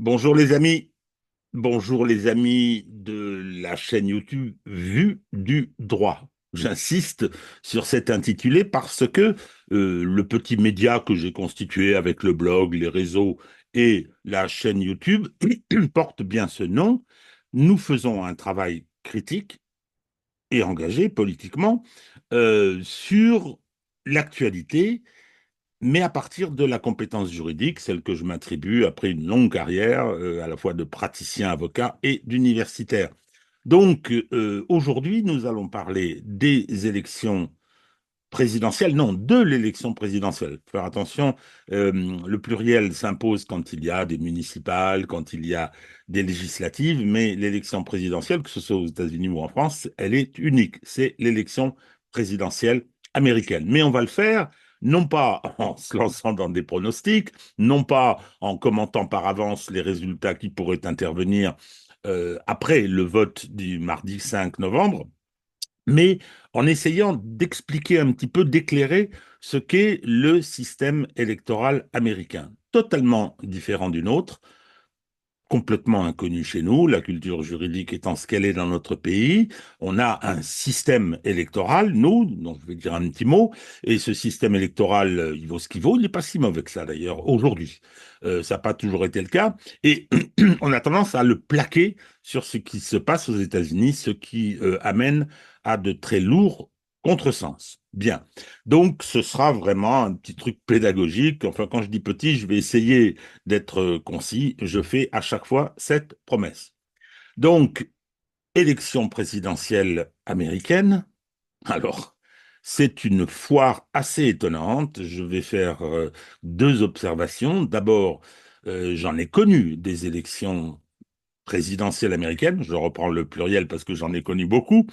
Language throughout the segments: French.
Bonjour les amis de la chaîne YouTube Vue du droit. J'insiste sur cet intitulé parce que le petit média que j'ai constitué avec le blog, les réseaux et la chaîne YouTube porte bien ce nom. Nous faisons un travail critique et engagé politiquement sur l'actualité, mais à partir de la compétence juridique, celle que je m'attribue après une longue carrière, à la fois de praticien avocat et d'universitaire. Donc, aujourd'hui, nous allons parler des élections présidentielle, non, de l'élection présidentielle. Faut faire attention, le pluriel s'impose quand il y a des municipales, quand il y a des législatives, mais l'élection présidentielle, que ce soit aux États-Unis ou en France, elle est unique. C'est l'élection présidentielle américaine. Mais on va le faire non pas en se lançant dans des pronostics, non pas en commentant par avance les résultats qui pourraient intervenir après le vote du mardi 5 novembre, mais en essayant d'expliquer un petit peu, d'éclairer ce qu'est le système électoral américain, totalement différent du nôtre, complètement inconnu chez nous, la culture juridique étant ce qu'elle est dans notre pays. On a un système électoral, nous, dont je vais dire un petit mot, et ce système électoral, il vaut ce qu'il vaut, il n'est pas si mauvais que ça d'ailleurs, aujourd'hui. Ça n'a pas toujours été le cas, et on a tendance à le plaquer sur ce qui se passe aux États-Unis, ce qui amène à de très lourds contresens. Bien. Donc, ce sera vraiment un petit truc pédagogique. Enfin, quand je dis petit, je vais essayer d'être concis. Je fais à chaque fois cette promesse. Donc, élection présidentielle américaine. Alors, c'est une foire assez étonnante. Je vais faire deux observations. D'abord, j'en ai connu des élections présidentielles américaines. Je reprends le pluriel parce que j'en ai connu beaucoup.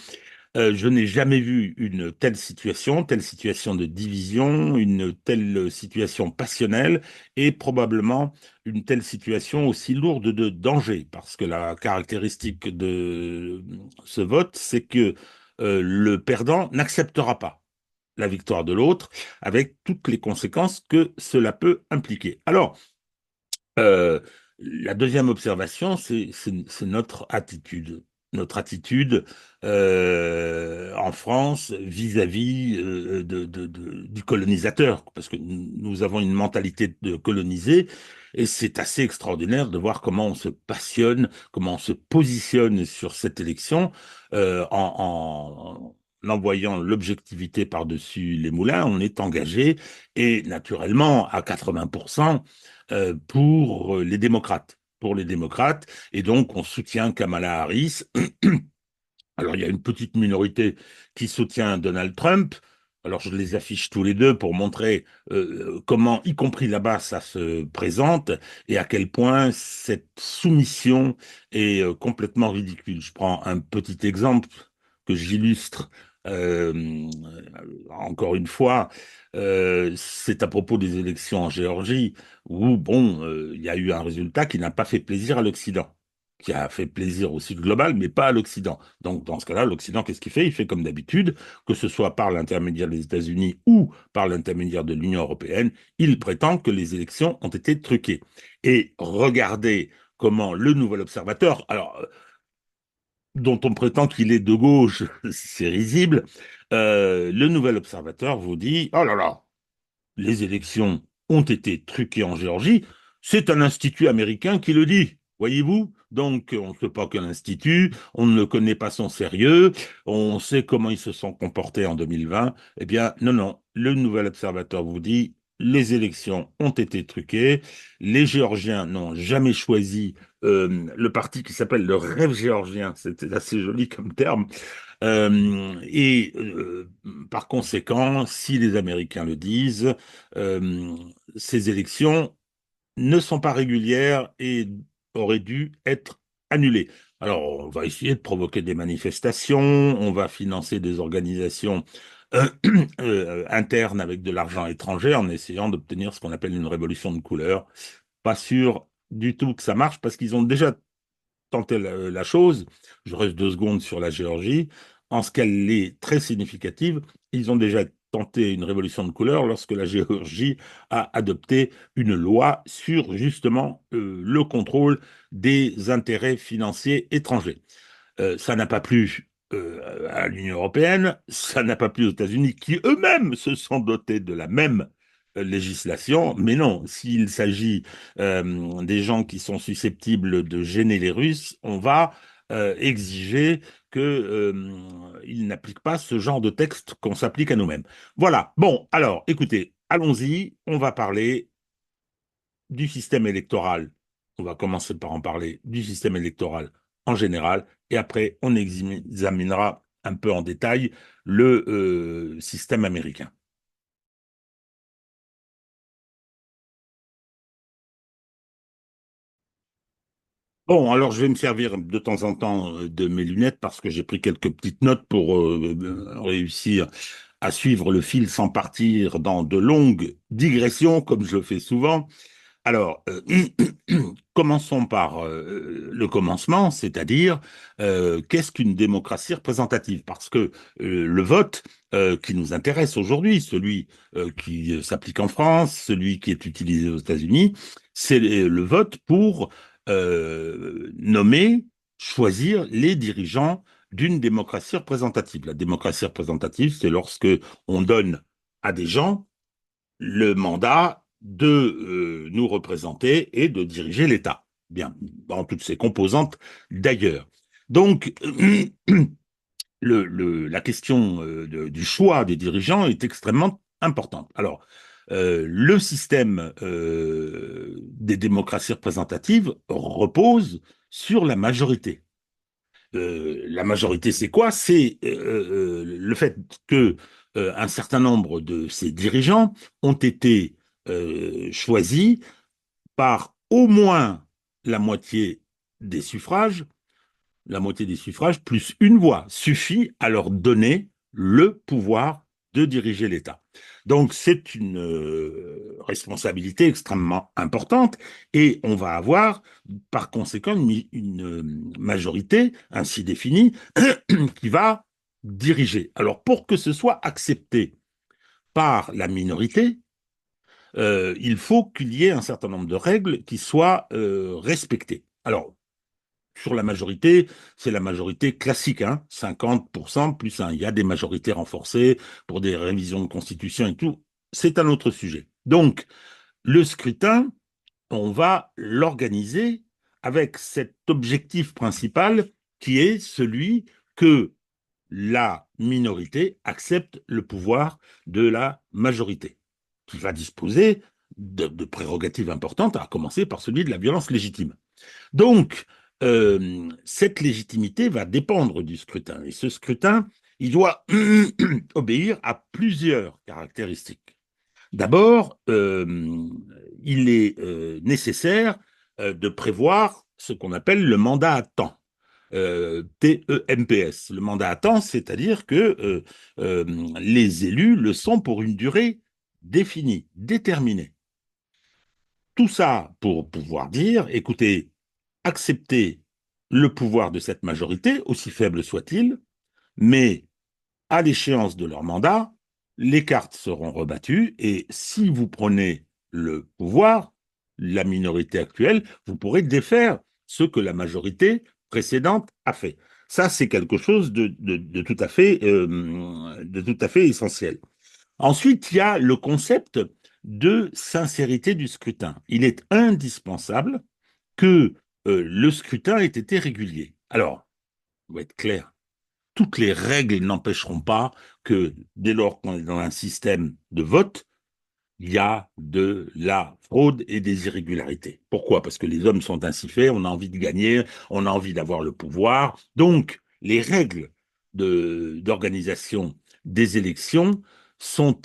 Je n'ai jamais vu une telle situation de division, une telle situation passionnelle et probablement une telle situation aussi lourde de danger, parce que la caractéristique de ce vote, c'est que le perdant n'acceptera pas la victoire de l'autre, avec toutes les conséquences que cela peut impliquer. Alors, euh, la deuxième observation, c'est notre attitude. Notre attitude en France vis-à-vis du colonisateur, parce que nous avons une mentalité de coloniser, et c'est assez extraordinaire de voir comment on se passionne, comment on se positionne sur cette élection en envoyant l'objectivité par-dessus les moulins. On est engagé, et naturellement, à 80%, pour les démocrates. Pour les démocrates, et donc on soutient Kamala Harris. Alors il y a une petite minorité qui soutient Donald Trump. Alors je les affiche tous les deux pour montrer comment, y compris là-bas, ça se présente et à quel point cette soumission est complètement ridicule. Je prends un petit exemple que j'illustre encore une fois. C'est à propos des élections en Géorgie où, bon, il y a eu un résultat qui n'a pas fait plaisir à l'Occident, qui a fait plaisir au Sud global, mais pas à l'Occident. Donc, dans ce cas-là, l'Occident, qu'est-ce qu'il fait? Il fait comme d'habitude, que ce soit par l'intermédiaire des États-Unis ou par l'intermédiaire de l'Union européenne, il prétend que les élections ont été truquées. Et regardez comment le nouvel observateur, alors, dont on prétend qu'il est de gauche, c'est risible, le nouvel observateur vous dit, oh là là, les élections ont été truquées en Géorgie, c'est un institut américain qui le dit. Voyez-vous? Donc, on ne sait pas quel institut, on ne connaît pas son sérieux, on sait comment ils se sont comportés en 2020. Eh bien, non, non, le nouvel observateur vous dit, les élections ont été truquées, les Géorgiens n'ont jamais choisi le parti qui s'appelle le Rêve géorgien, c'était assez joli comme terme, et par conséquent, si les Américains le disent, euh, ces élections ne sont pas régulières et auraient dû être annulées. Alors, on va essayer de provoquer des manifestations, on va financer des organisations euh, internes avec de l'argent étranger en essayant d'obtenir ce qu'on appelle une révolution de couleur. Pas sûr du tout que ça marche parce qu'ils ont déjà tenté la chose. Je reste 2 secondes sur la Géorgie. En ce qu'elle est très significative, ils ont déjà tenté une révolution de couleur lorsque la Géorgie a adopté une loi sur justement le contrôle des intérêts financiers étrangers. Ça n'a pas plu à l'Union européenne, ça n'a pas plu aux États-Unis, qui eux-mêmes se sont dotés de la même législation. Mais non, s'il s'agit des gens qui sont susceptibles de gêner les Russes, on va exiger qu'ils n'appliquent pas ce genre de texte qu'on s'applique à nous-mêmes. Voilà. Bon, alors, écoutez, allons-y. On va parler du système électoral. On va commencer par en parler du système électoral en général, et après on examinera un peu en détail le système américain. Bon, alors je vais me servir de temps en temps de mes lunettes parce que j'ai pris quelques petites notes pour réussir à suivre le fil sans partir dans de longues digressions, comme je le fais souvent. Alors, commençons par le commencement, c'est-à-dire qu'est-ce qu'une démocratie représentative? Parce que le vote qui nous intéresse aujourd'hui, celui qui s'applique en France, celui qui est utilisé aux États-Unis, c'est le vote pour nommer, choisir les dirigeants d'une démocratie représentative. La démocratie représentative, c'est lorsque on donne à des gens le mandat de nous représenter et de diriger l'État. Bien, dans toutes ses composantes d'ailleurs. Donc, la question du choix des dirigeants est extrêmement importante. Alors, le système des démocraties représentatives repose sur la majorité. La majorité, c'est quoi? C'est le fait que un certain nombre de ces dirigeants ont été choisis par au moins la moitié des suffrages. La moitié des suffrages plus une voix suffit à leur donner le pouvoir de diriger l'État. Donc c'est une responsabilité extrêmement importante et on va avoir par conséquent une majorité ainsi définie qui va diriger. Alors pour que ce soit accepté par la minorité, il faut qu'il y ait un certain nombre de règles qui soient respectées. Alors, sur la majorité, c'est la majorité classique, hein, 50% plus 1. Il y a des majorités renforcées pour des révisions de constitution et tout. C'est un autre sujet. Donc, le scrutin, on va l'organiser avec cet objectif principal qui est celui que la minorité accepte le pouvoir de la majorité, qui va disposer de prérogatives importantes, à commencer par celui de la violence légitime. Donc, cette légitimité va dépendre du scrutin. Et ce scrutin, il doit obéir à plusieurs caractéristiques. D'abord, il est nécessaire de prévoir ce qu'on appelle le mandat à temps. TEMPS. Le mandat à temps, c'est-à-dire que euh, les élus le sont pour une durée définie, déterminée. Tout ça pour pouvoir dire, écoutez, acceptez le pouvoir de cette majorité, aussi faible soit-il, mais à l'échéance de leur mandat, les cartes seront rebattues et si vous prenez le pouvoir, la minorité actuelle, vous pourrez défaire ce que la majorité précédente a fait. Ça, c'est quelque chose de de tout à fait essentiel. Ensuite, il y a le concept de sincérité du scrutin. Il est indispensable que le scrutin ait été régulier. Alors, on va être clair, toutes les règles n'empêcheront pas que dès lors qu'on est dans un système de vote, il y a de la fraude et des irrégularités. Pourquoi? Parce que les hommes sont ainsi faits, on a envie de gagner, on a envie d'avoir le pouvoir. Donc, les règles d'organisation des élections sont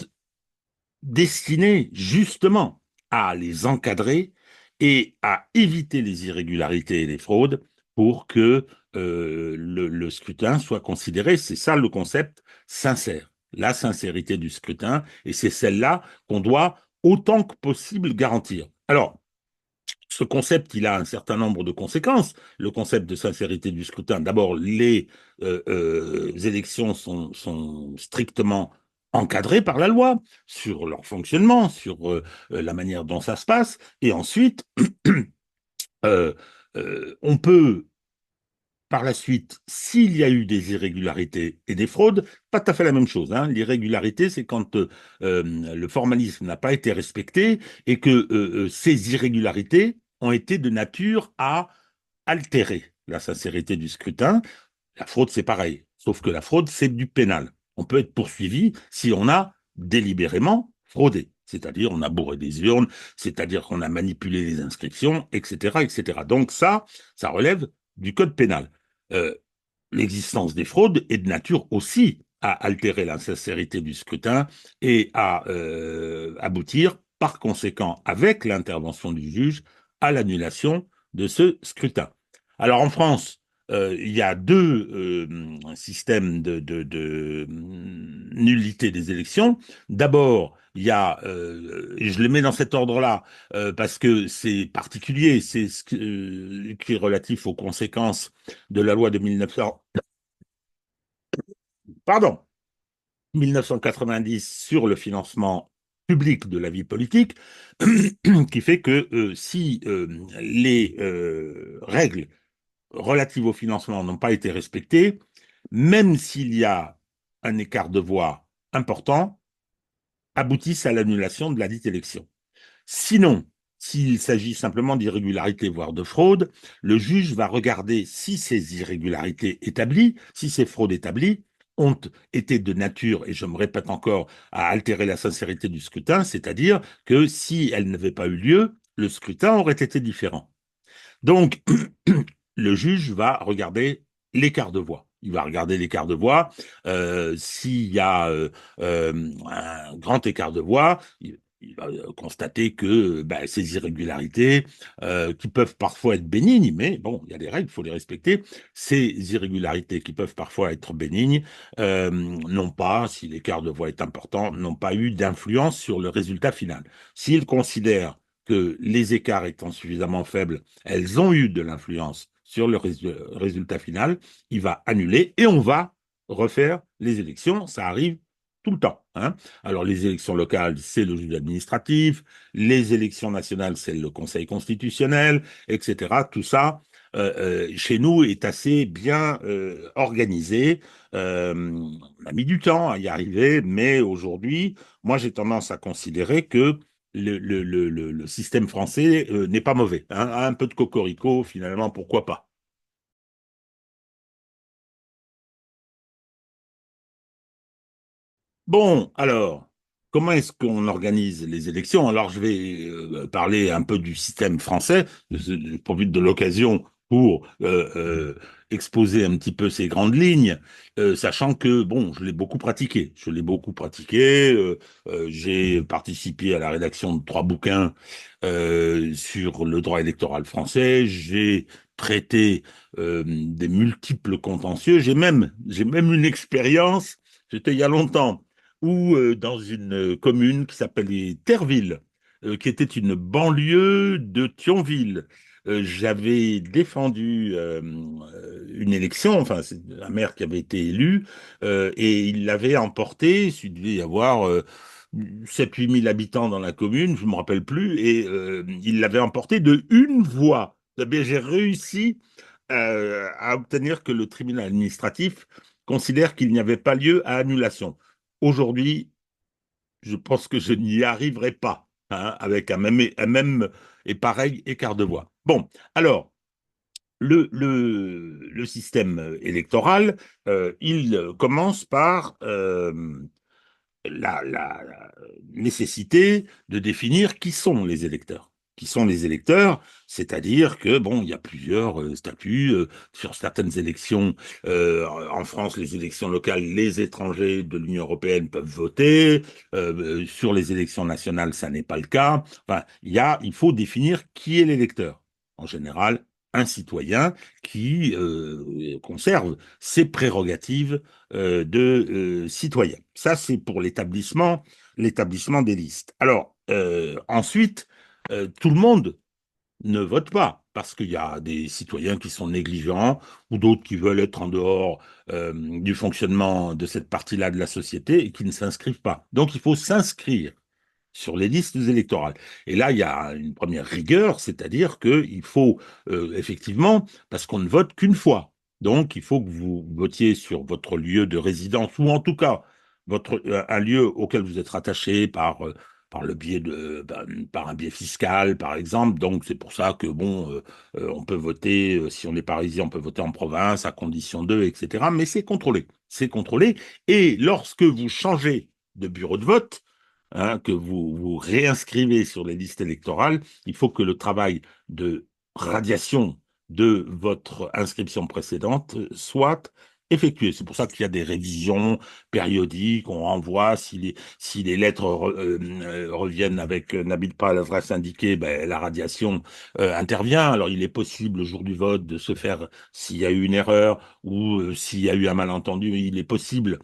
destinées justement à les encadrer et à éviter les irrégularités et les fraudes pour que le scrutin soit considéré, c'est ça le concept, sincère, la sincérité du scrutin, et c'est celle-là qu'on doit autant que possible garantir. Alors, ce concept, il a un certain nombre de conséquences. Le concept de sincérité du scrutin, d'abord, les élections sont strictement encadrés par la loi sur leur fonctionnement, sur la manière dont ça se passe. Et ensuite, euh, on peut par la suite, s'il y a eu des irrégularités et des fraudes, pas tout à fait la même chose, hein. L'irrégularité, c'est quand le formalisme n'a pas été respecté et que ces irrégularités ont été de nature à altérer la sincérité du scrutin. La fraude, c'est pareil, sauf que la fraude, c'est du pénal. On peut être poursuivi si on a délibérément fraudé, c'est-à-dire on a bourré des urnes, c'est-à-dire qu'on a manipulé les inscriptions, etc., etc. Donc ça relève du code pénal. Euh, L'existence des fraudes est de nature aussi à altérer la sincérité du scrutin et à aboutir, par conséquent, avec l'intervention du juge, à l'annulation de ce scrutin. Alors en France, il y a deux systèmes de nullité des élections. D'abord, il y a, et je les mets dans cet ordre-là, parce que c'est particulier, c'est qui est relatif aux conséquences de la loi de 1900, pardon, 1990 sur le financement public de la vie politique, qui fait que si les règles relatives au financement n'ont pas été respectées, même s'il y a un écart de voix important, aboutissent à l'annulation de la dite élection. Sinon, s'il s'agit simplement d'irrégularités, voire de fraude, le juge va regarder si ces irrégularités établies, si ces fraudes établies ont été de nature, et je me répète encore, à altérer la sincérité du scrutin, c'est-à-dire que si elles n'avaient pas eu lieu, le scrutin aurait été différent. Donc, le juge va regarder l'écart de voix. Il va regarder l'écart de voix. S'il y a un grand écart de voix, il va constater que ces irrégularités, qui peuvent parfois être bénignes, mais bon, il y a des règles, il faut les respecter, ces irrégularités qui peuvent parfois être bénignes, n'ont pas, si l'écart de voix est important, n'ont pas eu d'influence sur le résultat final. S'il considère que les écarts étant suffisamment faibles, elles ont eu de l'influence sur le résultat final, il va annuler et on va refaire les élections. Ça arrive tout le temps, hein. Alors, les élections locales, c'est le juge administratif, les élections nationales, c'est le Conseil constitutionnel, etc. Tout ça, chez nous, est assez bien organisé. On a mis du temps à y arriver, mais aujourd'hui, moi, j'ai tendance à considérer que le système français n'est pas mauvais, hein. Un peu de cocorico, finalement, pourquoi pas. Bon, alors, comment est-ce qu'on organise les élections? Alors, je vais parler un peu du système français. Je profite de l'occasion pour exposer un petit peu ces grandes lignes, sachant que, bon, je l'ai beaucoup pratiqué. Je l'ai beaucoup pratiqué. J'ai participé à la rédaction de trois bouquins sur le droit électoral français. J'ai traité des multiples contentieux. J'ai même une expérience, c'était il y a longtemps, ou dans une commune qui s'appelait Terreville, qui était une banlieue de Thionville. J'avais défendu une élection, enfin, c'est un maire qui avait été élu, et il l'avait emporté, il devait y avoir 7-8 000 habitants dans la commune, je ne me rappelle plus, et il l'avait emporté de une voix. Eh bien, j'ai réussi à obtenir que le tribunal administratif considère qu'il n'y avait pas lieu à annulation. Aujourd'hui, je pense que je n'y arriverai pas, hein, avec un même et pareil écart de voix. Bon, alors, le système électoral, il commence par la nécessité de définir qui sont les électeurs. Qui sont les électeurs, c'est-à-dire que, bon, il y a plusieurs statuts. Sur certaines élections, en France, les élections locales, les étrangers de l'Union européenne peuvent voter. Sur les élections nationales, ça n'est pas le cas. Enfin, il faut définir qui est l'électeur. En général, un citoyen qui conserve ses prérogatives de citoyens. Ça, c'est pour l'établissement des listes. Alors, ensuite, tout le monde ne votent pas, parce qu'il y a des citoyens qui sont négligents ou d'autres qui veulent être en dehors du fonctionnement de cette partie-là de la société et qui ne s'inscrivent pas. Donc il faut s'inscrire sur les listes électorales. Et là, il y a une première rigueur, c'est-à-dire qu'il faut effectivement, parce qu'on ne vote qu'une fois, donc il faut que vous votiez sur votre lieu de résidence, ou en tout cas un lieu auquel vous êtes rattaché par le biais par un biais fiscal, par exemple. Donc c'est pour ça que bon, on peut voter, si on est parisien, on peut voter en province, à condition d'eux, etc. Mais c'est contrôlé. C'est contrôlé. Et lorsque vous changez de bureau de vote, que vous vous réinscrivez sur les listes électorales, il faut que le travail de radiation de votre inscription précédente soit effectué. C'est pour ça qu'il y a des révisions périodiques, on renvoie, si les lettres reviennent avec n'habitent pas à l'adresse indiquée, ben, la radiation intervient. Alors il est possible le jour du vote de se faire, s'il y a eu une erreur ou s'il y a eu un malentendu, il est possible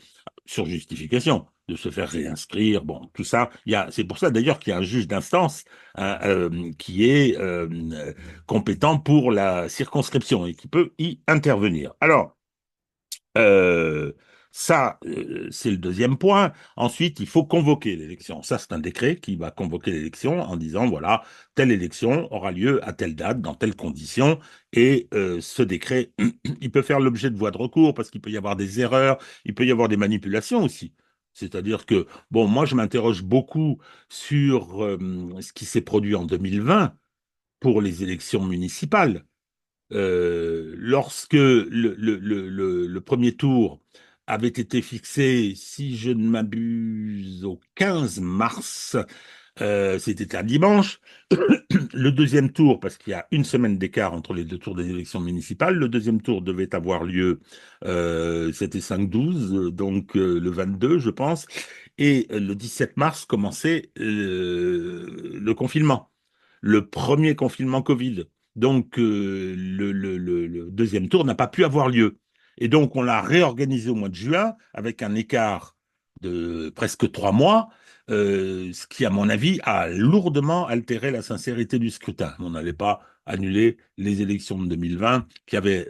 sur justification, de se faire réinscrire. Bon, tout ça, c'est pour ça d'ailleurs qu'il y a un juge d'instance hein, qui est compétent pour la circonscription et qui peut y intervenir. Alors, euh, ça, c'est le deuxième point. Ensuite, il faut convoquer l'élection. Ça, c'est un décret qui va convoquer l'élection en disant, voilà, telle élection aura lieu à telle date, dans telles conditions. Et ce décret, il peut faire l'objet de voies de recours parce qu'il peut y avoir des erreurs, il peut y avoir des manipulations aussi. C'est-à-dire que, bon, moi, je m'interroge beaucoup sur ce qui s'est produit en 2020 pour les élections municipales lorsque le premier tour avait été fixé, si je ne m'abuse, au 15 mars, c'était un dimanche. Le deuxième tour, parce qu'il y a une semaine d'écart entre les deux tours des élections municipales, le deuxième tour devait avoir lieu, c'était 5-12, donc le 22, je pense, et le 17 mars commençait le confinement, le premier confinement Covid. Donc, le deuxième tour n'a pas pu avoir lieu. Et donc, on l'a réorganisé au mois de juin avec un écart de presque 3 mois, ce qui, à mon avis, a lourdement altéré la sincérité du scrutin. On n'allait pas annuler les élections de 2020 qui avaient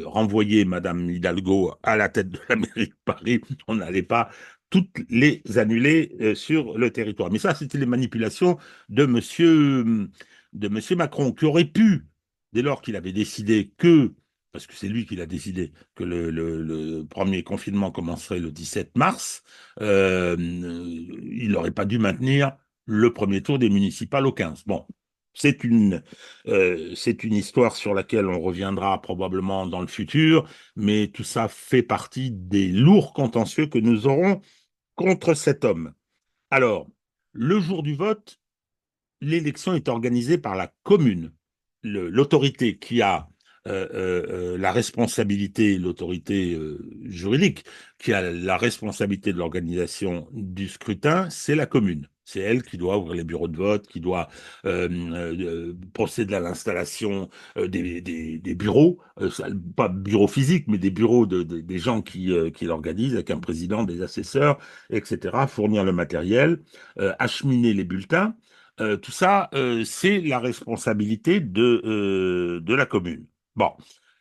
renvoyé Madame Hidalgo à la tête de la mairie de Paris. On n'allait pas toutes les annuler sur le territoire. Mais ça, c'était les manipulations de monsieur Macron, qui aurait pu, dès lors qu'il avait décidé que, parce que c'est lui qui l'a décidé, que le premier confinement commencerait le 17 mars, il n'aurait pas dû maintenir le premier tour des municipales au 15. Bon, c'est une histoire sur laquelle on reviendra probablement dans le futur, mais tout ça fait partie des lourds contentieux que nous aurons contre cet homme. Alors, le jour du vote, l'élection est organisée par la commune. L'autorité qui a la responsabilité, l'autorité juridique qui a la responsabilité de l'organisation du scrutin, c'est la commune. C'est elle qui doit ouvrir les bureaux de vote, qui doit procéder à l'installation des bureaux, pas bureaux physiques, mais des bureaux des gens qui l'organisent, avec un président, des assesseurs, etc., fournir le matériel, acheminer les bulletins. Tout ça, c'est la responsabilité de la commune. Bon,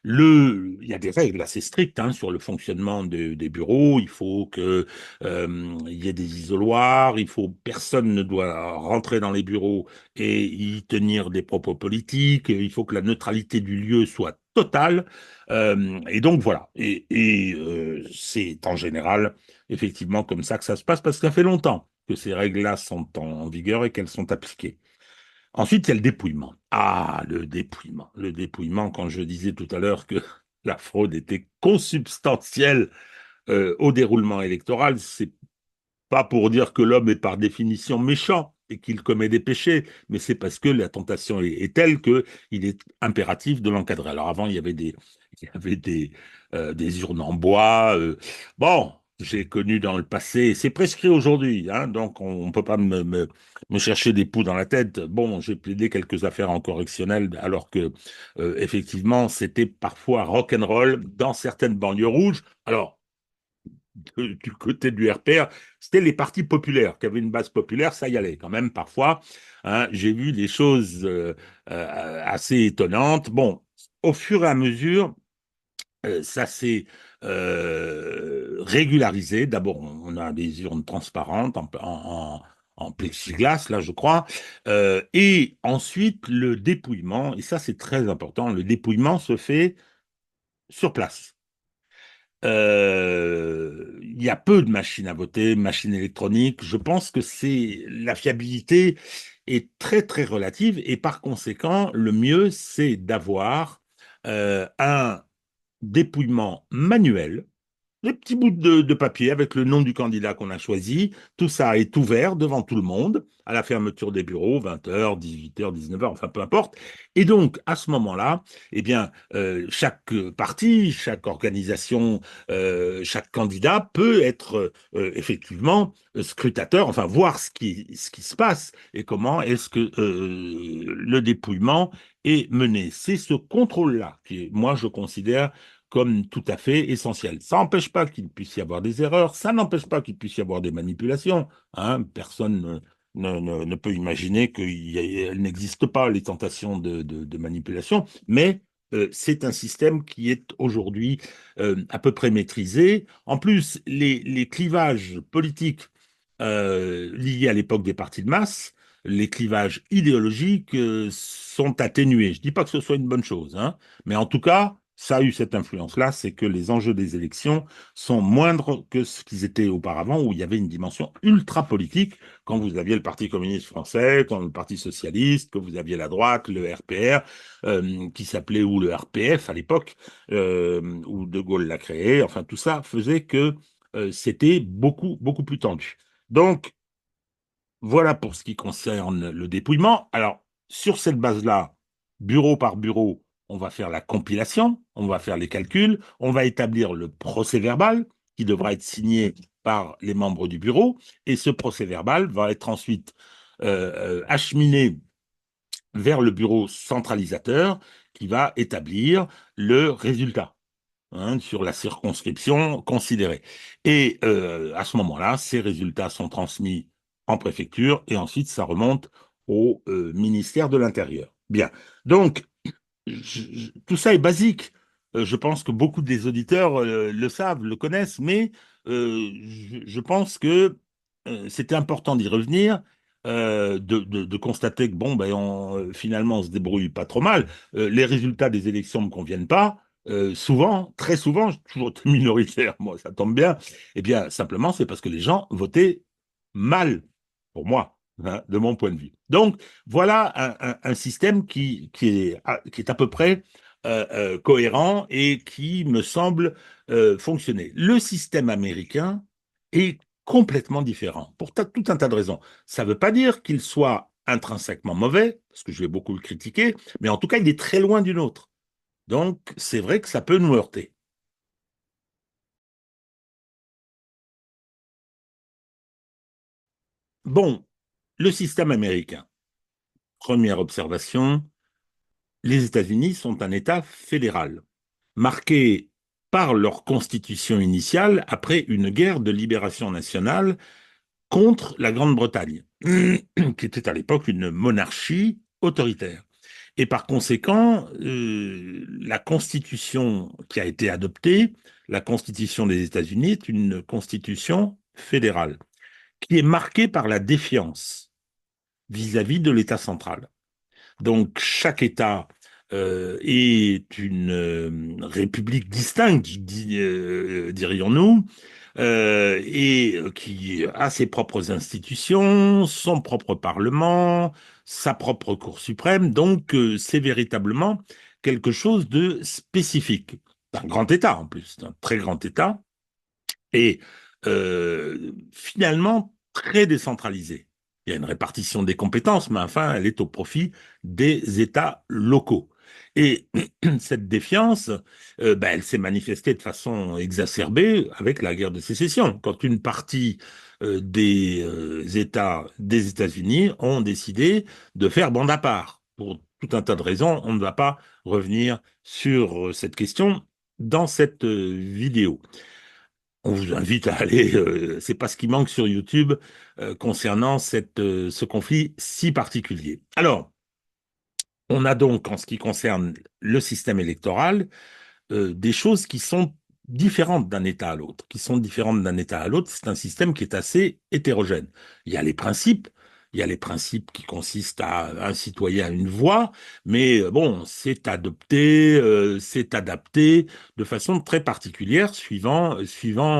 il y a des règles assez strictes hein, sur le fonctionnement des bureaux. Il faut que il y ait des isoloirs. Personne ne doit rentrer dans les bureaux et y tenir des propos politiques. Il faut que la neutralité du lieu soit totale. Et donc voilà. Et c'est en général effectivement comme ça que ça se passe parce que ça fait longtemps que ces règles-là sont en vigueur et qu'elles sont appliquées. Ensuite, il y a le dépouillement. Ah, le dépouillement. Le dépouillement, quand je disais tout à l'heure que la fraude était consubstantielle au déroulement électoral, c'est pas pour dire que l'homme est par définition méchant et qu'il commet des péchés, mais c'est parce que la tentation est telle qu'il est impératif de l'encadrer. Alors avant, il y avait des urnes en bois. Bon, j'ai connu dans le passé, c'est prescrit aujourd'hui, hein, donc on ne peut pas me chercher des poux dans la tête. Bon, j'ai plaidé quelques affaires en correctionnel, alors que effectivement, c'était parfois rock'n'roll dans certaines banlieues rouges. Alors, du côté du RPR, c'était les partis populaires qui avaient une base populaire, ça y allait quand même parfois. Hein, j'ai vu des choses assez étonnantes. Bon, au fur et à mesure, ça s'est régularisé. D'abord, on a des urnes transparentes en plexiglas, là, je crois. Et ensuite, le dépouillement, et ça, c'est très important, le dépouillement se fait sur place. Il y a peu de machines à voter, machines électroniques. Je pense que c'est la fiabilité est très très relative et par conséquent, le mieux c'est d'avoir un dépouillement manuel, les petits bouts de papier avec le nom du candidat qu'on a choisi. Tout ça est ouvert devant tout le monde à la fermeture des bureaux, 20h, 18h, 19h, enfin peu importe. Et donc, à ce moment-là, eh bien, chaque parti, chaque organisation, chaque candidat peut être effectivement scrutateur, enfin voir ce qui se passe et comment est-ce que le dépouillement est mené. C'est ce contrôle-là qui, moi, je considère comme tout à fait essentiel. Ça n'empêche pas qu'il puisse y avoir des erreurs, ça n'empêche pas qu'il puisse y avoir des manipulations. Hein. Personne ne peut imaginer qu'elles n'existent pas, les tentations de manipulation, mais c'est un système qui est aujourd'hui à peu près maîtrisé. En plus, les clivages politiques liés à l'époque des partis de masse, les clivages idéologiques sont atténués. Je ne dis pas que ce soit une bonne chose, hein, mais en tout cas, ça a eu cette influence-là, c'est que les enjeux des élections sont moindres que ce qu'ils étaient auparavant, où il y avait une dimension ultra politique, quand vous aviez le Parti communiste français, quand le Parti socialiste, que vous aviez la droite, le RPR, qui s'appelait ou le RPF à l'époque, où De Gaulle l'a créé. Enfin, tout ça faisait que c'était beaucoup, beaucoup plus tendu. Donc, voilà pour ce qui concerne le dépouillement. Alors, sur cette base-là, bureau par bureau, on va faire la compilation, on va faire les calculs, on va établir le procès-verbal qui devra être signé par les membres du bureau, et ce procès-verbal va être ensuite acheminé vers le bureau centralisateur qui va établir le résultat hein, sur la circonscription considérée. Et à ce moment-là, ces résultats sont transmis en préfecture et ensuite ça remonte au ministère de l'Intérieur. Bien. Donc, tout ça est basique. Je pense que beaucoup des auditeurs le savent, le connaissent, mais je pense que c'était important d'y revenir, de constater que bon, ben, finalement, on se débrouille pas trop mal. Les résultats des élections ne me conviennent pas. Souvent, très souvent, j'ai toujours été minoritaire, moi, ça tombe bien. Eh bien, simplement, c'est parce que les gens votaient mal, pour moi, hein, de mon point de vue. Donc, voilà un système qui est à peu près cohérent et qui me semble fonctionner. Le système américain est complètement différent pour tout un tas de raisons. Ça ne veut pas dire qu'il soit intrinsèquement mauvais, parce que je vais beaucoup le critiquer, mais en tout cas, il est très loin du nôtre. Donc, c'est vrai que ça peut nous heurter. Bon, le système américain. Première observation, les États-Unis sont un État fédéral, marqué par leur constitution initiale après une guerre de libération nationale contre la Grande-Bretagne, qui était à l'époque une monarchie autoritaire. Et par conséquent, la constitution qui a été adoptée, la constitution des États-Unis, est une constitution fédérale, qui est marquée par la défiance vis-à-vis de l'État central. Donc, chaque État est une république distincte, dirions-nous, et qui a ses propres institutions, son propre parlement, sa propre Cour suprême. Donc, c'est véritablement quelque chose de spécifique. Un grand État, en plus, un très grand État, et finalement très décentralisé. Il y a une répartition des compétences, mais enfin, elle est au profit des États locaux. Et cette défiance, ben, elle s'est manifestée de façon exacerbée avec la guerre de sécession, quand une partie des États des États-Unis ont décidé de faire bande à part. Pour tout un tas de raisons, on ne va pas revenir sur cette question dans cette vidéo. On vous invite à aller, c'est pas ce qui manque sur YouTube concernant ce conflit si particulier. Alors, on a donc, en ce qui concerne le système électoral, des choses qui sont différentes d'un État à l'autre, qui sont différentes d'un État à l'autre. C'est un système qui est assez hétérogène. Il y a les principes, il y a les principes qui consistent à un citoyen a une voix, mais bon, c'est adapté de façon très particulière suivant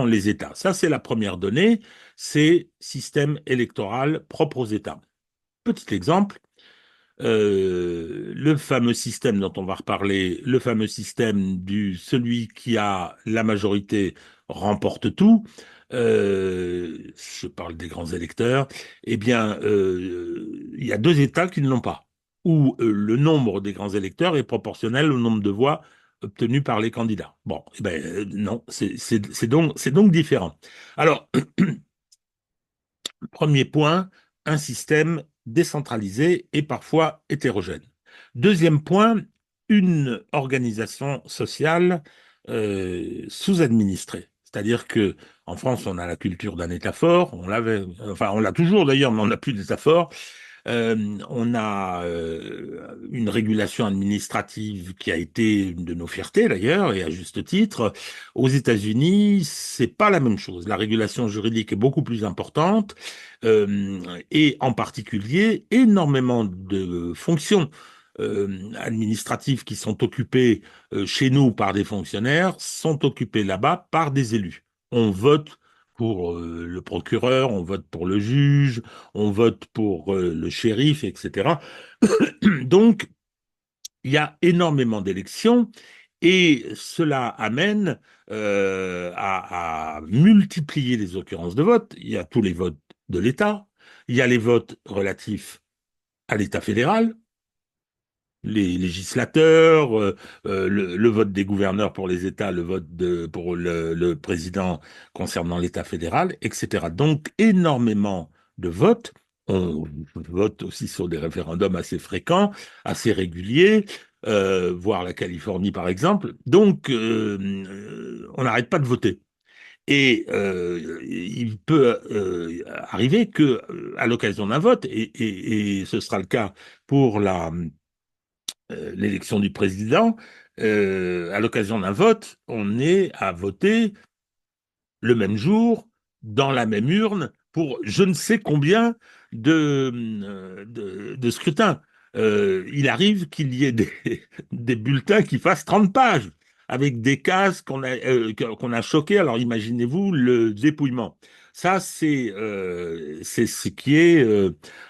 les États. Ça, c'est la première donnée, c'est système électoral propre aux États. Petit exemple, le fameux système dont on va reparler, le fameux système du celui qui a la majorité remporte tout. Je parle des grands électeurs. Eh bien, il y a deux États qui ne l'ont pas, où le nombre des grands électeurs est proportionnel au nombre de voix obtenues par les candidats. Bon, eh ben non, c'est donc différent. Alors, premier point, un système décentralisé et parfois hétérogène. Deuxième point, une organisation sociale sous-administrée. C'est-à-dire que en France, on a la culture d'un État fort, on l'avait, enfin on l'a toujours d'ailleurs, mais on n'a plus d'État fort. On a une régulation administrative qui a été une de nos fiertés d'ailleurs, et à juste titre. Aux États-Unis, c'est pas la même chose. La régulation juridique est beaucoup plus importante, et en particulier, énormément de fonctions administratives qui sont occupées chez nous par des fonctionnaires sont occupées là-bas par des élus. On vote pour le procureur, on vote pour le juge, on vote pour le shérif, etc. Donc, il y a énormément d'élections et cela amène à multiplier les occurrences de vote. Il y a tous les votes de l'État, il y a les votes relatifs à l'État fédéral, les législateurs, le vote des gouverneurs pour les États, pour le président concernant l'État fédéral, etc. Donc, énormément de votes. On vote aussi sur des référendums assez fréquents, assez réguliers, voire la Californie par exemple. Donc, on n'arrête pas de voter. Et il peut arriver que, à l'occasion d'un vote, et ce sera le cas pour l'élection du président, à l'occasion d'un vote, on est à voter le même jour, dans la même urne, pour je ne sais combien de scrutins. Il arrive qu'il y ait des bulletins qui fassent 30 pages, avec des cases qu'on a choquées. Alors imaginez-vous le dépouillement. Ça, c'est ce qui est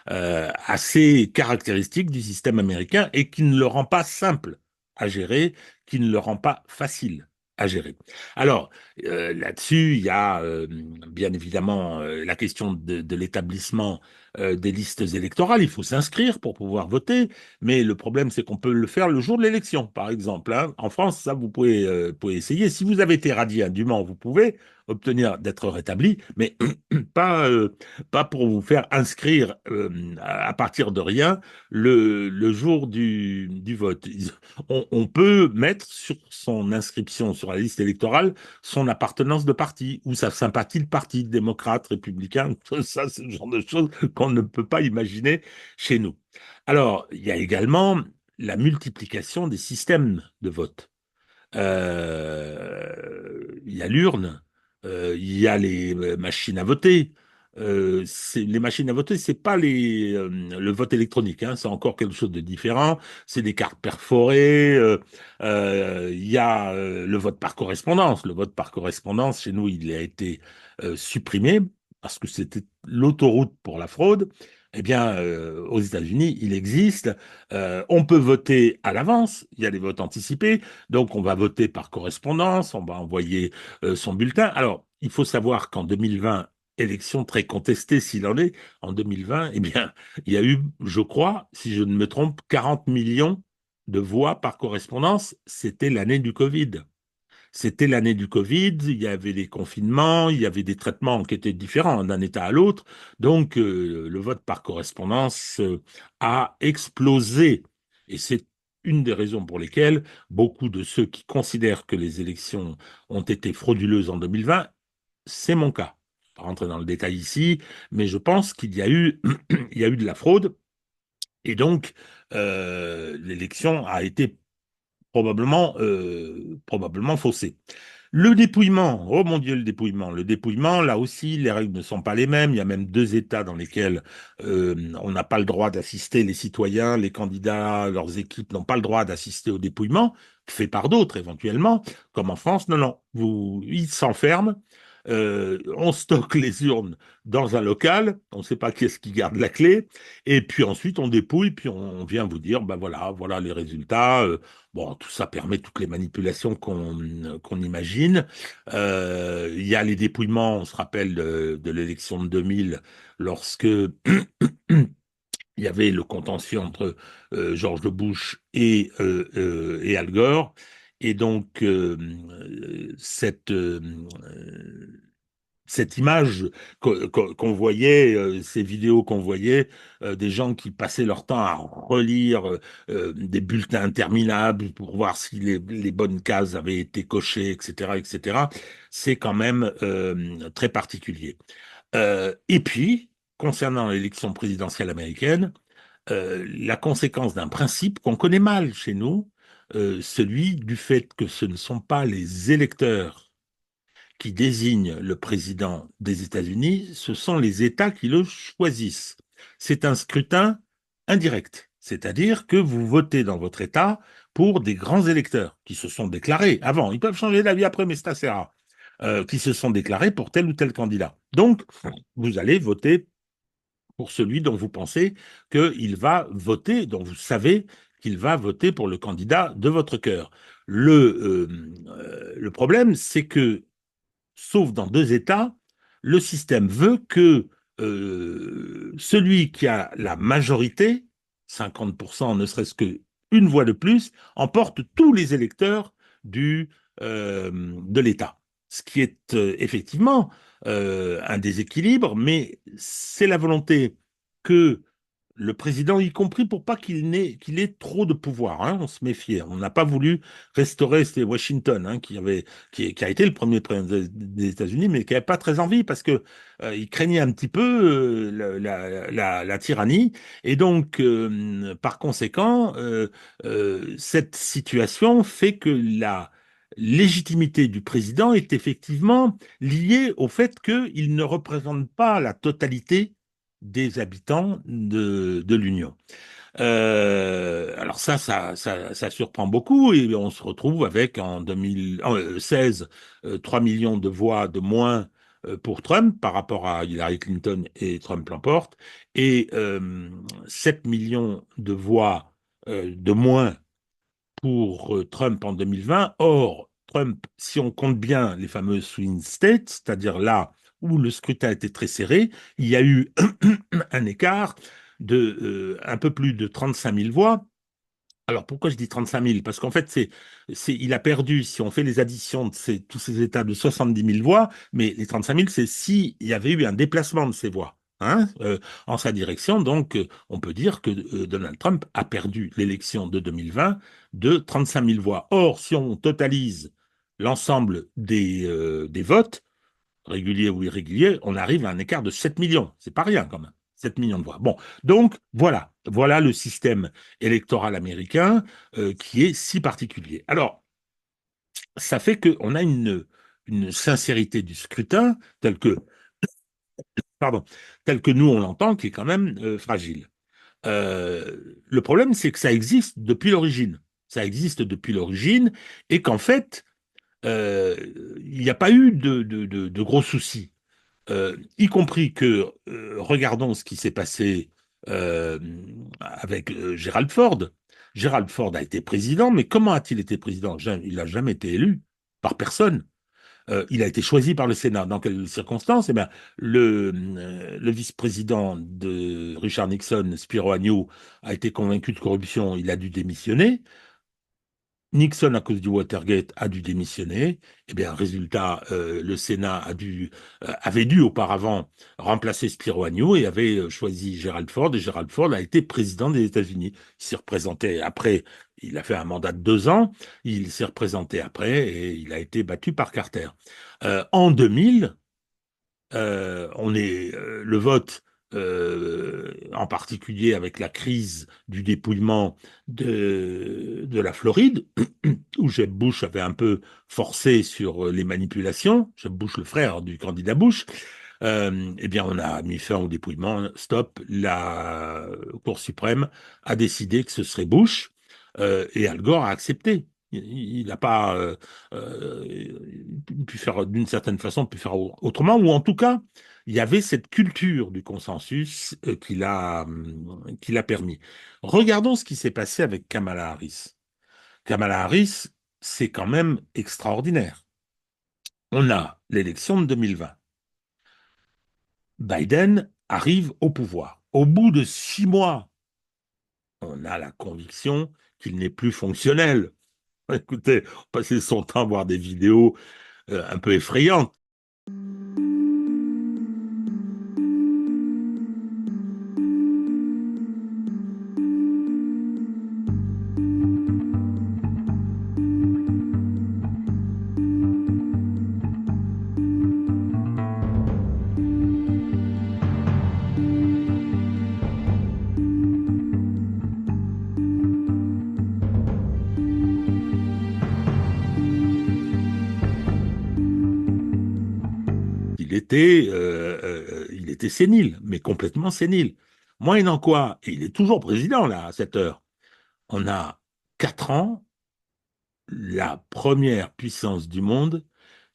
assez caractéristique du système américain et qui ne le rend pas simple à gérer, qui ne le rend pas facile à gérer. Alors, là-dessus, il y a bien évidemment la question de l'établissement des listes électorales. Il faut s'inscrire pour pouvoir voter, mais le problème, c'est qu'on peut le faire le jour de l'élection, par exemple, hein. En France, ça, vous pouvez essayer. Si vous avez été radié indûment, vous pouvez obtenir d'être rétabli, mais pas, pas pour vous faire inscrire à partir de rien le jour du vote. On peut mettre sur son inscription sur la liste électorale son appartenance de parti ou sa sympathie de parti, démocrate, républicain. Ça, c'est le genre de choses qu'on ne peut pas imaginer chez nous. Alors, il y a également la multiplication des systèmes de vote. Il y a l'urne, il y a les machines à voter. Les machines à voter, c'est pas le vote électronique, hein, c'est encore quelque chose de différent. C'est des cartes perforées. Il y a le vote par correspondance. Le vote par correspondance, chez nous, il a été supprimé parce que c'était l'autoroute pour la fraude. Eh bien, aux États-Unis, il existe. On peut voter à l'avance. Il y a des votes anticipés. Donc, on va voter par correspondance, on va envoyer son bulletin. Alors, il faut savoir qu'en 2020, élection très contestée s'il en est, en 2020, eh bien, il y a eu, je crois, si je ne me trompe, 40 millions de voix par correspondance. C'était l'année du Covid. C'était l'année du Covid, il y avait des confinements, il y avait des traitements qui étaient différents d'un État à l'autre. Donc, le vote par correspondance a explosé. Et c'est une des raisons pour lesquelles beaucoup de ceux qui considèrent que les élections ont été frauduleuses en 2020 c'est mon cas. Je ne vais pas rentrer dans le détail ici, mais je pense qu'il y a eu, il y a eu de la fraude et donc l'élection a été probablement faussée. Le dépouillement, oh mon Dieu, le dépouillement. Le dépouillement, là aussi, les règles ne sont pas les mêmes. Il y a même deux États dans lesquels on n'a pas le droit d'assister, les citoyens, les candidats, leurs équipes n'ont pas le droit d'assister au dépouillement, fait par d'autres éventuellement, comme en France. Non, non, ils s'enferment. On stocke les urnes dans un local, on ne sait pas qui est-ce qui garde la clé, et puis ensuite on dépouille, puis on vient vous dire, ben voilà, voilà les résultats. Bon, tout ça permet toutes les manipulations qu'on imagine. Il y a les dépouillements, on se rappelle de l'élection de 2000, lorsque il y avait le contentieux entre George Bush et Al Gore. Et donc, cette image qu'on voyait, ces vidéos qu'on voyait, des gens qui passaient leur temps à relire des bulletins interminables pour voir si les bonnes cases avaient été cochées, etc., etc., c'est quand même très particulier. Et puis, concernant l'élection présidentielle américaine, la conséquence d'un principe qu'on connaît mal chez nous, celui du fait que ce ne sont pas les électeurs qui désigne le président des États-Unis, ce sont les États qui le choisissent. C'est un scrutin indirect, c'est-à-dire que vous votez dans votre État pour des grands électeurs qui se sont déclarés avant. Ils peuvent changer d'avis après, mais c'est assez rare. Qui se sont déclarés pour tel ou tel candidat. Donc, vous allez voter pour celui dont vous pensez qu'il va voter, dont vous savez qu'il va voter pour le candidat de votre cœur. Le problème, c'est que sauf dans deux États, le système veut que celui qui a la majorité, 50%, ne serait-ce qu'une voix de plus, emporte tous les électeurs de l'État. Ce qui est effectivement un déséquilibre, mais c'est la volonté que le président, y compris pour pas qu'il ait trop de pouvoir, hein, on se méfiait. On n'a pas voulu restaurer, c'était Washington, hein, qui a été le premier président des États-Unis, mais qui n'avait pas très envie parce que il craignait un petit peu la tyrannie. Et donc, par conséquent, cette situation fait que la légitimité du président est effectivement liée au fait qu'il ne représente pas la totalité des habitants de l'Union. Alors ça surprend beaucoup et on se retrouve avec en 2016 3 millions de voix de moins pour Trump par rapport à Hillary Clinton et Trump l'emporte et 7 millions de voix de moins pour Trump en 2020. Or, Trump, si on compte bien les fameux swing states, c'est-à-dire là où le scrutin était très serré, il y a eu un écart de un peu plus de 35 000 voix. Alors pourquoi je dis 35 000? Parce qu'en fait, il a perdu, si on fait les additions de tous ces États, de 70 000 voix, mais les 35 000, c'est s'il y avait eu un déplacement de ces voix. Hein, en sa direction. Donc, on peut dire que Donald Trump a perdu l'élection de 2020 de 35 000 voix. Or, si on totalise l'ensemble des votes, régulier ou irrégulier, on arrive à un écart de 7 millions. C'est pas rien quand même. 7 millions de voix. Bon, donc voilà le système électoral américain qui est si particulier. Alors, ça fait qu'on a une sincérité du scrutin pardon, tel que nous on l'entend, qui est quand même fragile. Le problème, c'est que ça existe depuis l'origine. Ça existe depuis l'origine et qu'en fait, euh, il n'y a pas eu de gros soucis. Y compris que, regardons ce qui s'est passé euh, avec Gerald Ford. Gerald Ford a été président, mais comment a-t-il été président? Il n'a jamais été élu par personne. Il a été choisi par le Sénat. Dans quelles circonstances? Eh bien, le vice-président de Richard Nixon, Spiro Agnew, a été convaincu de corruption. Il a dû démissionner. Nixon, à cause du Watergate, a dû démissionner. Eh bien, résultat, le Sénat avait dû auparavant remplacer Spiro Agnew et avait choisi Gerald Ford. Et Gerald Ford a été président des États-Unis. Il s'est représenté après, il a fait un mandat de 2 ans. Il s'est représenté après et il a été battu par Carter. En 2000, Le vote, en particulier avec la crise du dépouillement de la Floride, où Jeb Bush avait un peu forcé sur les manipulations, Jeb Bush, le frère du candidat Bush, eh bien, on a mis fin au dépouillement. Stop. La Cour suprême a décidé que ce serait Bush, et Al Gore a accepté. Il n'a pas pu faire, d'une certaine façon, pu faire autrement, ou en tout cas, il y avait cette culture du consensus qui l'a permis. Regardons ce qui s'est passé avec Kamala Harris. Kamala Harris, c'est quand même extraordinaire. On a l'élection de 2020. Biden arrive au pouvoir. Au bout de 6 mois, on a la conviction qu'il n'est plus fonctionnel. Écoutez, on passait son temps à voir des vidéos un peu effrayantes. Il était sénile, mais complètement sénile. Moyennant quoi, et il est toujours président là à cette heure, on a 4 ans, la première puissance du monde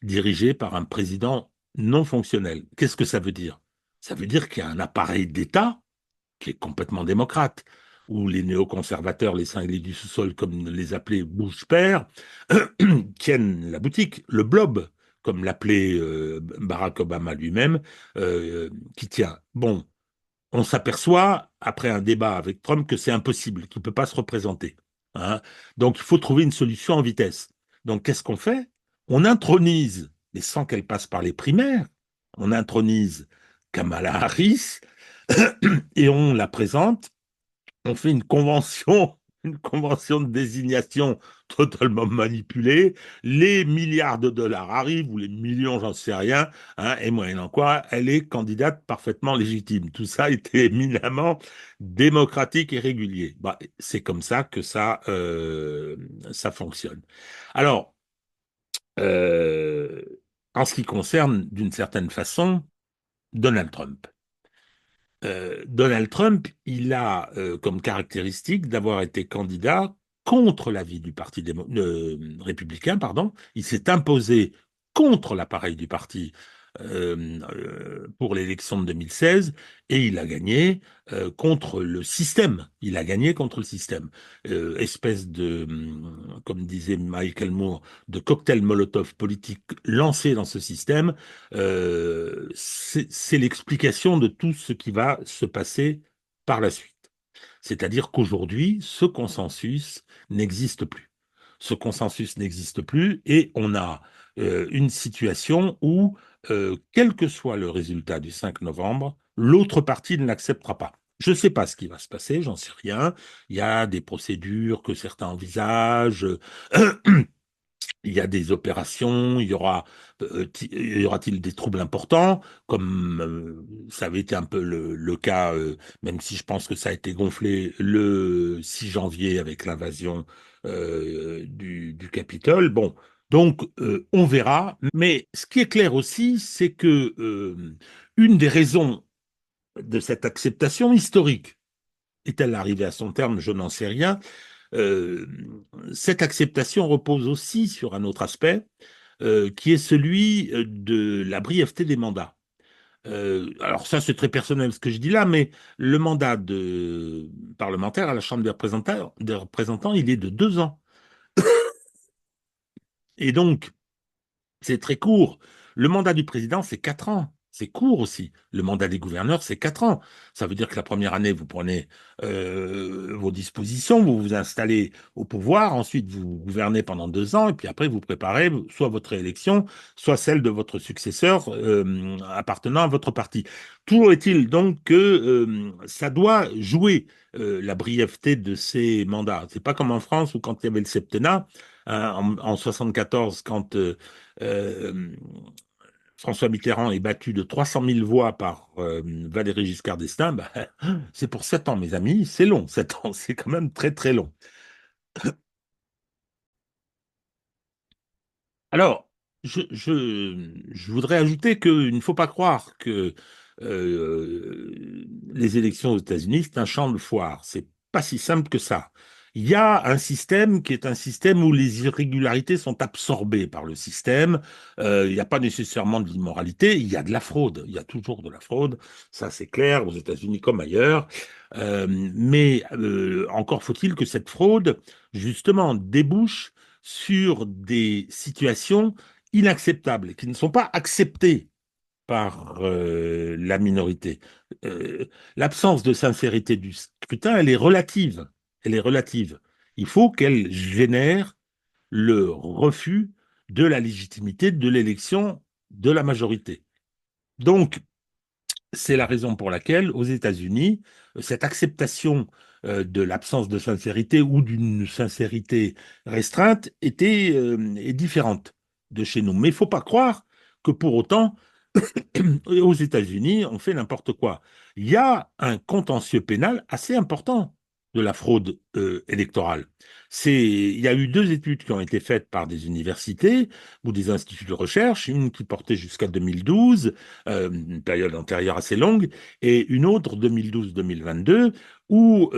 dirigée par un président non fonctionnel. Qu'est-ce que ça veut dire? Ça veut dire qu'il y a un appareil d'État qui est complètement démocrate, où les néoconservateurs, les cinglés du sous-sol, comme les appelait Bush père, tiennent la boutique, le blob, comme l'appelait Barack Obama lui-même, qui tient. Bon, on s'aperçoit, après un débat avec Trump, que c'est impossible, qu'il ne peut pas se représenter. Hein. Donc, il faut trouver une solution en vitesse. Donc, qu'est-ce qu'on fait? On intronise, mais sans qu'elle passe par les primaires, on intronise Kamala Harris et on la présente, on fait une convention, une convention de désignation totalement manipulée, les milliards de dollars arrivent, ou les millions, j'en sais rien, hein, et moyennant quoi, elle est candidate parfaitement légitime. Tout ça était éminemment démocratique et régulier. Bah, c'est comme ça que ça fonctionne. Alors, euh, en ce qui concerne, d'une certaine façon, Donald Trump. Donald Trump, il a comme caractéristique d'avoir été candidat contre l'avis du républicain, pardon. Il s'est imposé contre l'appareil du parti pour l'élection de 2016 et il a gagné contre le système. Il a gagné contre le système. Espèce de, comme disait Michael Moore, de cocktail Molotov politique lancé dans ce système. C'est l'explication de tout ce qui va se passer par la suite. C'est-à-dire qu'aujourd'hui, ce consensus n'existe plus. Ce consensus n'existe plus et on a une situation où, quel que soit le résultat du 5 novembre, l'autre partie ne l'acceptera pas. Je ne sais pas ce qui va se passer, j'en sais rien. Il y a des procédures que certains envisagent. Il y a des opérations, y aura-t-il des troubles importants, comme ça avait été un peu le cas, même si je pense que ça a été gonflé le 6 janvier avec l'invasion du Capitole. Bon, donc on verra. Mais ce qui est clair aussi, c'est que une des raisons de cette acceptation historique, est-elle arrivée à son terme? Je n'en sais rien. Euh, cette acceptation repose aussi sur un autre aspect, qui est celui de la brièveté des mandats. Alors ça, c'est très personnel ce que je dis là, mais le mandat de parlementaire à la Chambre des représentants, il est de 2 ans. Et donc, c'est très court. Le mandat du président, c'est 4 ans. C'est court aussi. Le mandat des gouverneurs, c'est 4 ans. Ça veut dire que la première année, vous prenez vos dispositions, vous vous installez au pouvoir, ensuite vous gouvernez pendant 2 ans, et puis après vous préparez soit votre réélection, soit celle de votre successeur appartenant à votre parti. Toujours est-il donc que ça doit jouer la brièveté de ces mandats. C'est pas comme en France où quand il y avait le septennat, hein, en 74, quand euh, François Mitterrand est battu de 300 000 voix par Valéry Giscard d'Estaing, bah, c'est pour 7 ans, mes amis, c'est long, 7 ans, c'est quand même très très long. Alors, je voudrais ajouter qu'il ne faut pas croire que les élections aux États-Unis, c'est un champ de foire. C'est pas si simple que ça. Il y a un système qui est un système où les irrégularités sont absorbées par le système. Il n'y a pas nécessairement de l'immoralité, il y a de la fraude. Il y a toujours de la fraude, ça c'est clair, aux États-Unis comme ailleurs. Mais encore faut-il que cette fraude, justement, débouche sur des situations inacceptables, qui ne sont pas acceptées par la minorité. Euh, L'absence de sincérité du scrutin, elle est relative. Elle est relative. Il faut qu'elle génère le refus de la légitimité de l'élection de la majorité. Donc, c'est la raison pour laquelle, aux États-Unis, cette acceptation de l'absence de sincérité ou d'une sincérité restreinte est différente de chez nous. Mais il ne faut pas croire que pour autant, aux États-Unis, on fait n'importe quoi. Il y a un contentieux pénal assez important de la fraude électorale. Il y a eu deux études qui ont été faites par des universités ou des instituts de recherche, une qui portait jusqu'à 2012, une période antérieure assez longue, et une autre 2012-2022, où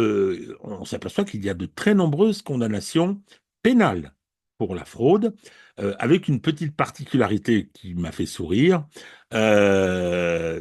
on s'aperçoit qu'il y a de très nombreuses condamnations pénales pour la fraude, avec une petite particularité qui m'a fait sourire,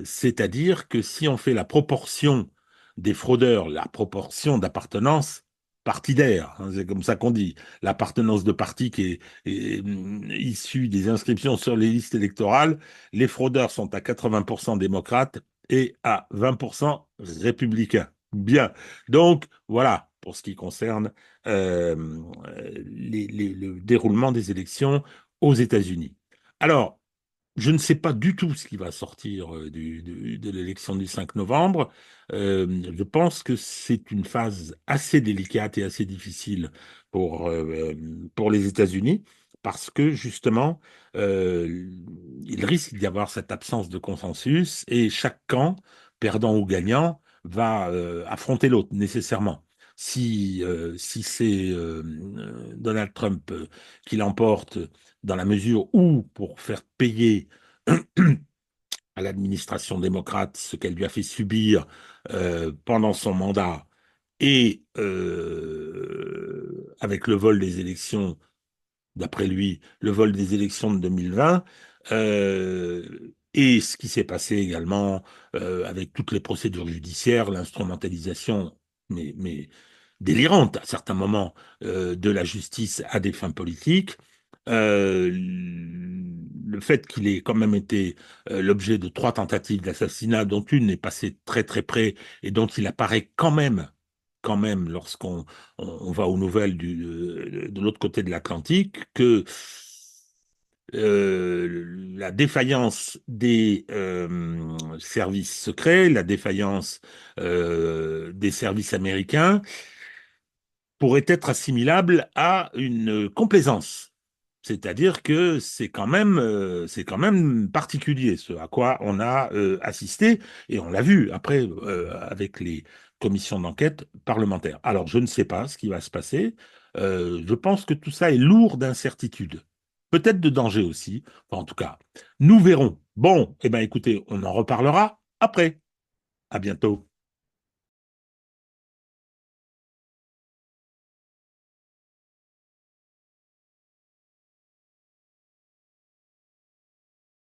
c'est-à-dire que si on fait la proportion des fraudeurs, la proportion d'appartenance partidaire, hein, c'est comme ça qu'on dit, l'appartenance de parti qui est issue des inscriptions sur les listes électorales, les fraudeurs sont à 80% démocrates et à 20% républicains. Bien. Donc, voilà pour ce qui concerne euh, le déroulement des élections aux États-Unis. Alors, je ne sais pas du tout ce qui va sortir de l'élection du 5 novembre. Je pense que c'est une phase assez délicate et assez difficile pour les États-Unis parce que justement, il risque d'y avoir cette absence de consensus et chaque camp, perdant ou gagnant, va affronter l'autre nécessairement. Si c'est Donald Trump qui l'emporte dans la mesure où, pour faire payer à l'administration démocrate ce qu'elle lui a fait subir pendant son mandat et avec le vol des élections, d'après lui, le vol des élections de 2020, et ce qui s'est passé également avec toutes les procédures judiciaires, l'instrumentalisation, mais délirante à certains moments de la justice à des fins politiques. Le fait qu'il ait quand même été l'objet de trois tentatives d'assassinat, dont une est passée très très près et dont il apparaît quand même lorsqu'on on va aux nouvelles de l'autre côté de l'Atlantique, que la défaillance des services secrets, la défaillance des services américains pourrait être assimilable à une complaisance. C'est-à-dire que c'est quand même particulier ce à quoi on a assisté et on l'a vu après avec les commissions d'enquête parlementaires. Alors, je ne sais pas ce qui va se passer. Je pense que tout ça est lourd d'incertitude, peut-être de danger aussi. Enfin, en tout cas, nous verrons. Bon, eh bien, écoutez, on en reparlera après. À bientôt.